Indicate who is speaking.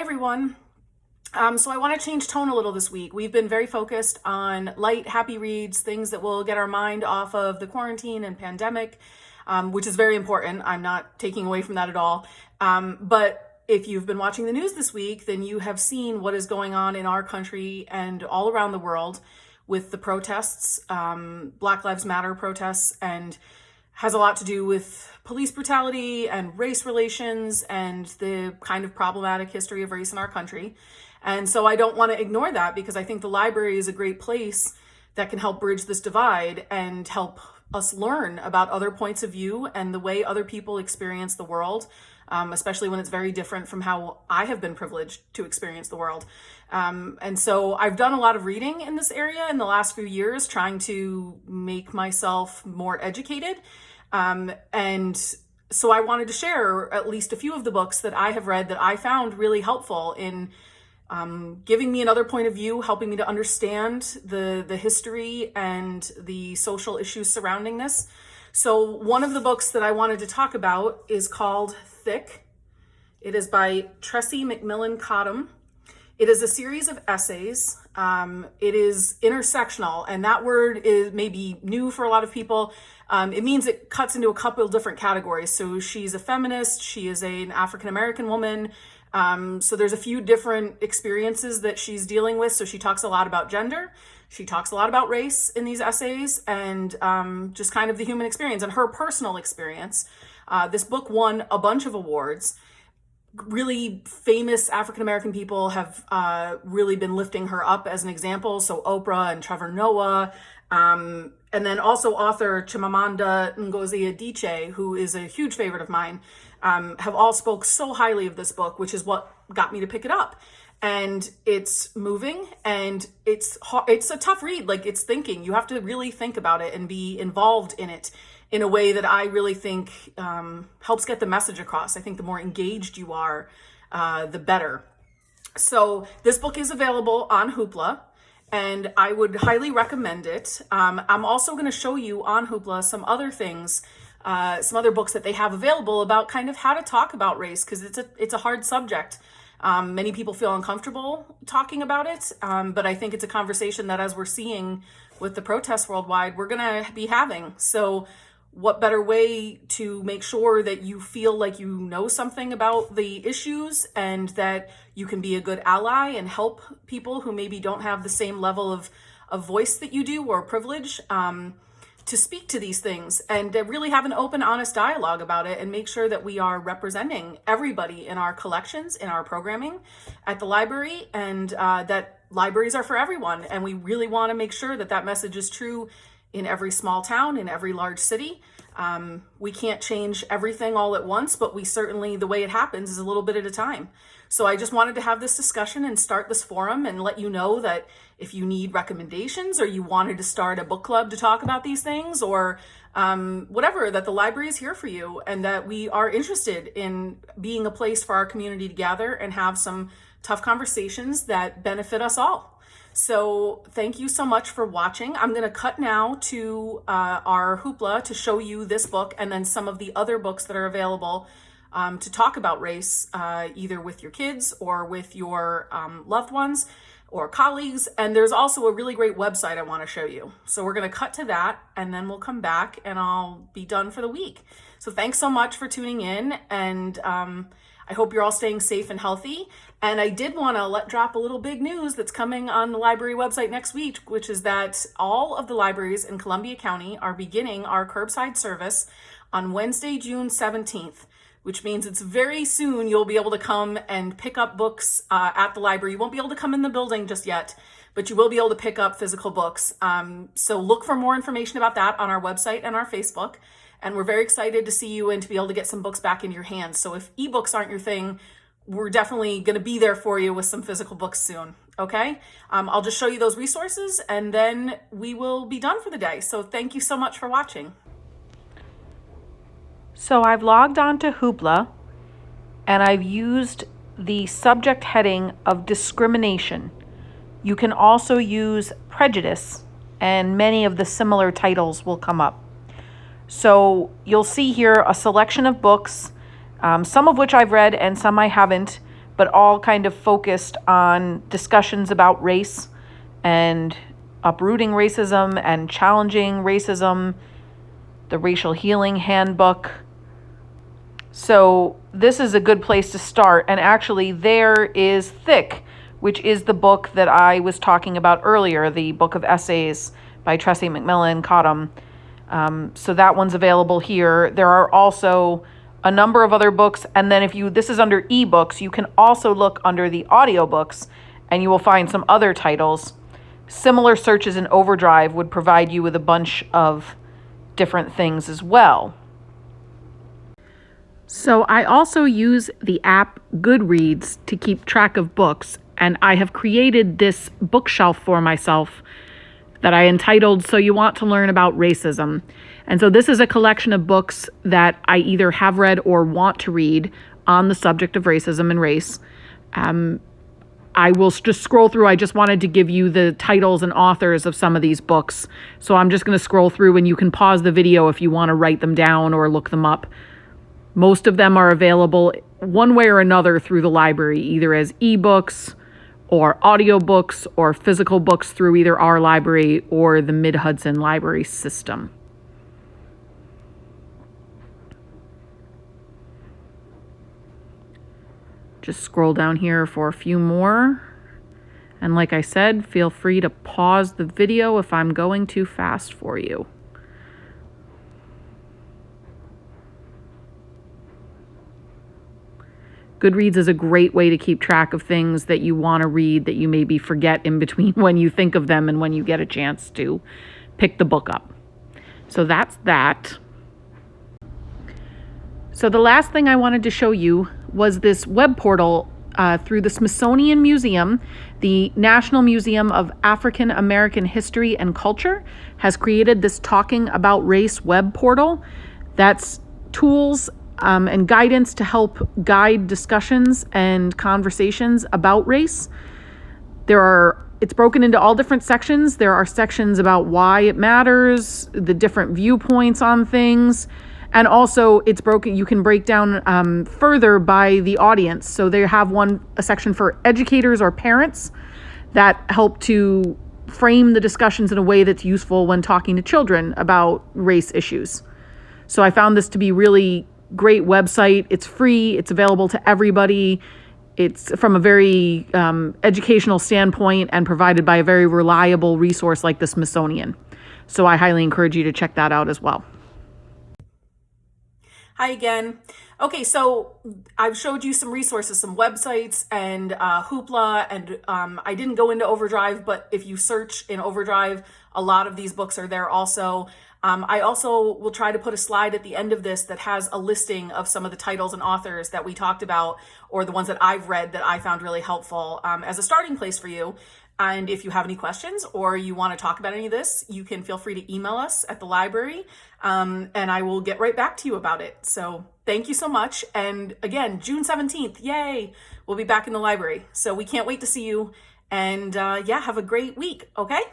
Speaker 1: everyone. So I want to change tone a little this week. We've been very focused on light, happy reads, things that will get our mind off of the quarantine and pandemic, which is very important. I'm not taking away from that at all. But if you've been watching the news this week, then you have seen what is going on in our country and all around the world with the protests, Black Lives Matter protests, and has a lot to do with police brutality and race relations and the kind of problematic history of race in our country. And so I don't want to ignore that, because I think the library is a great place that can help bridge this divide and help us learn about other points of view and the way other people experience the world, especially when it's very different from how I have been privileged to experience the world. And so I've done a lot of reading in this area in the last few years, trying to make myself more educated. And so I wanted to share at least a few of the books that I have read that I found really helpful in giving me another point of view, helping me to understand the history and the social issues surrounding this. So one of the books that I wanted to talk about is called Thick. It is by Tressie McMillan Cottom. It is a series of essays. It is intersectional, and that word is maybe new for a lot of people. It means it cuts into a couple of different categories. So she's a feminist, she is an African-American woman. So there's a few different experiences that she's dealing with. So she talks a lot about gender. She talks a lot about race in these essays, and just kind of the human experience and her personal experience. This book won a bunch of awards. Really famous African-American people have really been lifting her up as an example. So Oprah and Trevor Noah, and then also author Chimamanda Ngozi Adichie, who is a huge favorite of mine, have all spoke so highly of this book, which is what got me to pick it up. And it's moving, and it's a tough read. Like, it's thinking. You have to really think about it and be involved in it in a way that I really think helps get the message across. I think the more engaged you are, the better. So this book is available on Hoopla, and I would highly recommend it. I'm also going to show you on Hoopla some other things, some other books that they have available about kind of how to talk about race, because it's a hard subject. Many people feel uncomfortable talking about it, but I think it's a conversation that, as we're seeing with the protests worldwide, we're going to be having. So what better way to make sure that you feel like you know something about the issues and that you can be a good ally and help people who maybe don't have the same level of voice that you do, or privilege, to speak to these things and to really have an open, honest dialogue about it, and make sure that we are representing everybody in our collections, in our programming at the library, and that libraries are for everyone. And we really want to make sure that that message is true in every small town, in every large city. We can't change everything all at once, but we certainly, the way it happens is a little bit at a time. So I just wanted to have this discussion and start this forum and let you know that if you need recommendations, or you wanted to start a book club to talk about these things, or whatever, that the library is here for you, and that we are interested in being a place for our community to gather and have some tough conversations that benefit us all. So thank you so much for watching. I'm going to cut now to our Hoopla to show you this book, and then some of the other books that are available to talk about race, either with your kids or with your loved ones or colleagues. And there's also a really great website I want to show you. So we're going to cut to that, and then we'll come back and I'll be done for the week. So thanks so much for tuning in, and I hope you're all staying safe and healthy. And I did want to let drop a little big news that's coming on the library website next week, which is that all of the libraries in Columbia County are beginning our curbside service on Wednesday, June 17th, which means it's very soon you'll be able to come and pick up books at the library. You won't be able to come in the building just yet, but you will be able to pick up physical books. So look for more information about that on our website and our Facebook. And we're very excited to see you and to be able to get some books back in your hands. So if ebooks aren't your thing, we're definitely going to be there for you with some physical books soon. Okay? I'll just show you those resources, and then we will be done for the day. So thank you so much for watching. So I've logged on to Hoopla, and I've used the subject heading of discrimination. You can also use prejudice, and many of the similar titles will come up. So you'll see here a selection of books, some of which I've read and some I haven't,
Speaker 2: but all kind of focused on discussions about race and uprooting racism and challenging racism, the Racial Healing Handbook. So this is a good place to start. And actually, there is Thick, which is the book that I was talking about earlier, the book of essays by Tressie McMillan Cottom. So that one's available here. There are also a number of other books. And then this is under ebooks, you can also look under the audiobooks and you will find some other titles. Similar searches in Overdrive would provide you with a bunch of different things as well. So I also use the app Goodreads to keep track of books, and I have created this bookshelf for myself that I entitled So You Want to Learn About Racism. And so this is a collection of books that I either have read or want to read on the subject of racism and race. I will just scroll through. I just wanted to give you the titles and authors of some of these books. So I'm just going to scroll through, and you can pause the video if you want to write them down or look them up. Most of them are available one way or another through the library, either as ebooks or audiobooks or physical books through either our library or the Mid-Hudson Library System. Just scroll down here for a few more. And like I said, feel free to pause the video if I'm going too fast for you. Goodreads is a great way to keep track of things that you want to read that you maybe forget in between when you think of them and when you get a chance to pick the book up. So that's that. So the last thing I wanted to show you was this web portal through the Smithsonian Museum. The National Museum of African American History and Culture has created this Talking About Race web portal. That's tools and guidance to help guide discussions and conversations about race. It's broken into all different sections. There are sections about why it matters, the different viewpoints on things, and also it's broken. You can break down further by the audience. So they have a section for educators or parents that help to frame the discussions in a way that's useful when talking to children about race issues. So I found this to be really great website. It's free. It's available to everybody. It's from a very educational standpoint and provided by a very reliable resource like the Smithsonian. So I highly encourage you to check that out as well.
Speaker 1: Hi again. Okay, so I've showed you some resources, some websites and Hoopla, and I didn't go into Overdrive, but if you search in Overdrive, a lot of these books are there also. I also will try to put a slide at the end of this that has a listing of some of the titles and authors that we talked about, or the ones that I've read that I found really helpful as a starting place for you. And if you have any questions or you want to talk about any of this, you can feel free to email us at the library, and I will get right back to you about it. So thank you so much. And again, June 17th, yay, we'll be back in the library. So we can't wait to see you. And yeah, have a great week, okay?